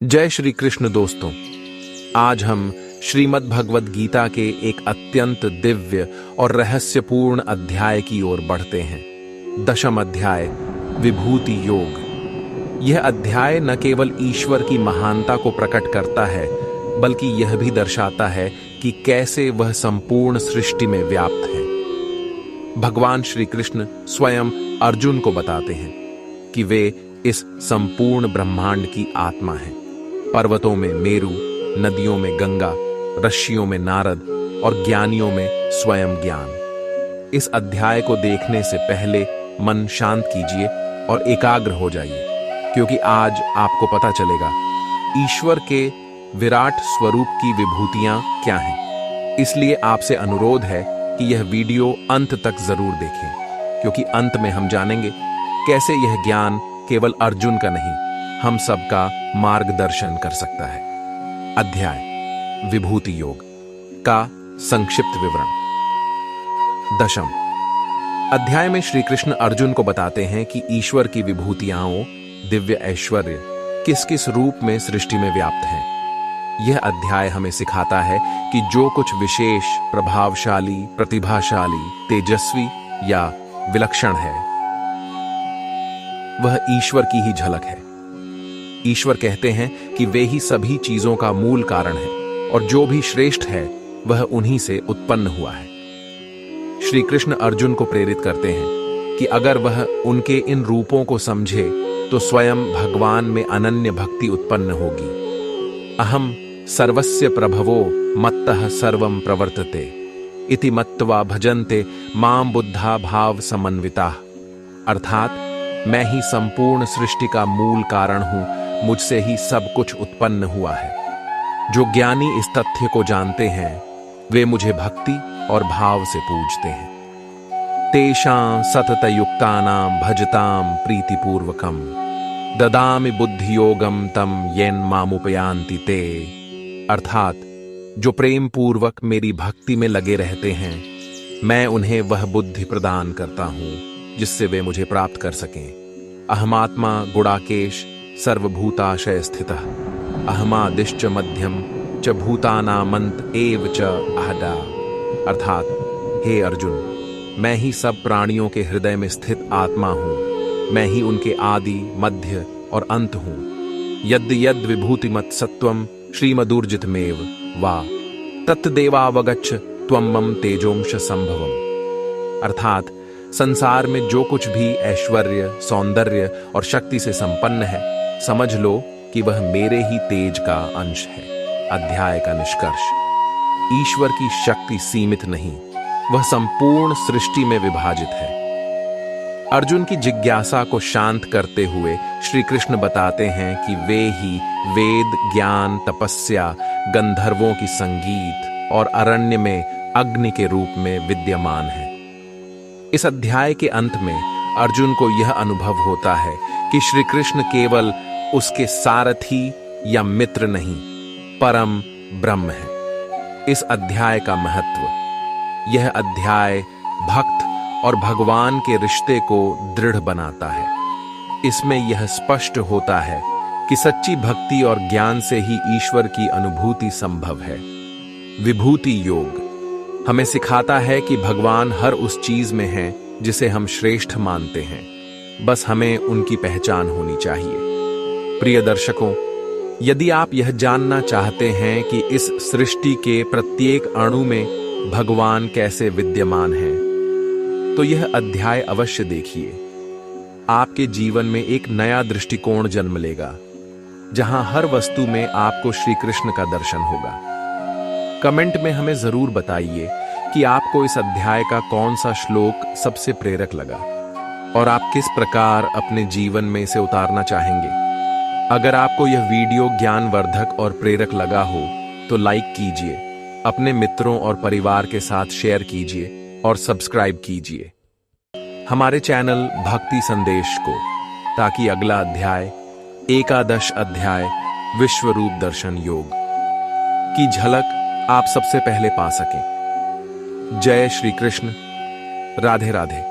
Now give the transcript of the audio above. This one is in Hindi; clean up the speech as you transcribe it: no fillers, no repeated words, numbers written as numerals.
जय श्री कृष्ण दोस्तों। आज हम श्रीमद् भगवद गीता के एक अत्यंत दिव्य और रहस्यपूर्ण अध्याय की ओर बढ़ते हैं। दशम अध्याय, विभूति योग। यह अध्याय न केवल ईश्वर की महानता को प्रकट करता है, बल्कि यह भी दर्शाता है कि कैसे वह संपूर्ण सृष्टि में व्याप्त है। भगवान श्री कृष्ण स्वयं अर्जुन को बताते हैं कि वे इस संपूर्ण ब्रह्मांड की आत्मा हैं। पर्वतों में मेरु, नदियों में गंगा, ऋषियों में नारद और ज्ञानियों में स्वयं ज्ञान। इस अध्याय को देखने से पहले मन शांत कीजिए और एकाग्र हो जाइए, क्योंकि आज आपको पता चलेगा ईश्वर के विराट स्वरूप की विभूतियां क्या हैं। इसलिए आपसे अनुरोध है कि यह वीडियो अंत तक जरूर देखें, क्योंकि अंत में हम जानेंगे कैसे यह ज्ञान केवल अर्जुन का नहीं, हम सबका मार्गदर्शन कर सकता है। अध्याय विभूति योग का संक्षिप्त विवरण। दशम अध्याय में श्री कृष्ण अर्जुन को बताते हैं कि ईश्वर की विभूतियां, दिव्य ऐश्वर्य किस किस रूप में सृष्टि में व्याप्त हैं। यह अध्याय हमें सिखाता है कि जो कुछ विशेष, प्रभावशाली, प्रतिभाशाली, तेजस्वी या विलक्षण है, वह ईश्वर की ही झलक है। ईश्वर कहते हैं कि वे ही सभी चीजों का मूल कारण है, और जो भी श्रेष्ठ है वह उन्हीं से उत्पन्न हुआ है। श्री कृष्ण अर्जुन को प्रेरित करते हैं कि अगर वह उनके इन रूपों को समझे तो स्वयं भगवान में अनन्य भक्ति उत्पन्न होगी। अहम सर्वस्य प्रभवो मत्तः सर्वं प्रवर्तते इति मत्वा भजन्ते मां बुद्धा भाव समन्विताः। अर्थात मैं ही संपूर्ण सृष्टि का मूल कारण हूं, मुझसे ही सब कुछ उत्पन्न हुआ है। जो ज्ञानी इस तथ्य को जानते हैं वे मुझे भक्ति और भाव से पूजते हैं। तेषां सततयुक्तानां भजतां प्रीतिपूर्वकं ददामि बुद्धियोगं तम येन मामुपयान्ति ते। अर्थात जो प्रेम पूर्वक मेरी भक्ति में लगे रहते हैं, मैं उन्हें वह बुद्धि प्रदान करता हूं जिससे वे मुझे प्राप्त कर सकें। अहमात्मा गुणाकेश सर्वभूताशय स्थितः अहमादिश्च मध्यम च भूतानामंत एव च अहदा। अर्थात हे अर्जुन, मैं ही सब प्राणियों के हृदय में स्थित आत्मा हूं, मैं ही उनके आदि, मध्य और अंत हूं। यद् यद् विभूतिमत् सत्वं श्रीमदूर्जितमेव वा तत्देवावगच्छ त्वं मम तेजोंश संभवम्। अर्थात संसार में जो कुछ भी ऐश्वर्य, सौंदर्य और शक्ति से संपन्न है, समझ लो कि वह मेरे ही तेज का अंश है। अध्याय का निष्कर्ष। ईश्वर की शक्ति सीमित नहीं, वह संपूर्ण सृष्टि में विभाजित है। अर्जुन की जिज्ञासा को शांत करते हुए श्री कृष्ण बताते हैं कि वे ही वेद, ज्ञान, तपस्या, गंधर्वों की संगीत और अरण्य में अग्नि के रूप में विद्यमान हैं। इस अध्याय के अंत में अर्जुन को यह अनुभव होता है कि श्री कृष्ण केवल उसके सारथी या मित्र नहीं, परम ब्रह्म है। इस अध्याय का महत्व। यह अध्याय भक्त और भगवान के रिश्ते को दृढ़ बनाता है। इसमें यह स्पष्ट होता है कि सच्ची भक्ति और ज्ञान से ही ईश्वर की अनुभूति संभव है। विभूति योग हमें सिखाता है कि भगवान हर उस चीज में है जिसे हम श्रेष्ठ मानते हैं, बस हमें उनकी पहचान होनी चाहिए। प्रिय दर्शकों, यदि आप यह जानना चाहते हैं कि इस सृष्टि के प्रत्येक अणु में भगवान कैसे विद्यमान हैं, तो यह अध्याय अवश्य देखिए। आपके जीवन में एक नया दृष्टिकोण जन्म लेगा, जहां हर वस्तु में आपको श्री कृष्ण का दर्शन होगा। कमेंट में हमें जरूर बताइए कि आपको इस अध्याय का कौन सा श्लोक सबसे प्रेरक लगा और आप किस प्रकार अपने जीवन में इसे उतारना चाहेंगे। अगर आपको यह वीडियो ज्ञानवर्धक और प्रेरक लगा हो तो लाइक कीजिए, अपने मित्रों और परिवार के साथ शेयर कीजिए और सब्सक्राइब कीजिए हमारे चैनल भक्ति संदेश को, ताकि अगला अध्याय, एकादश अध्याय विश्वरूप दर्शन योग की झलक आप सबसे पहले पा सकें। जय श्री कृष्ण। राधे राधे।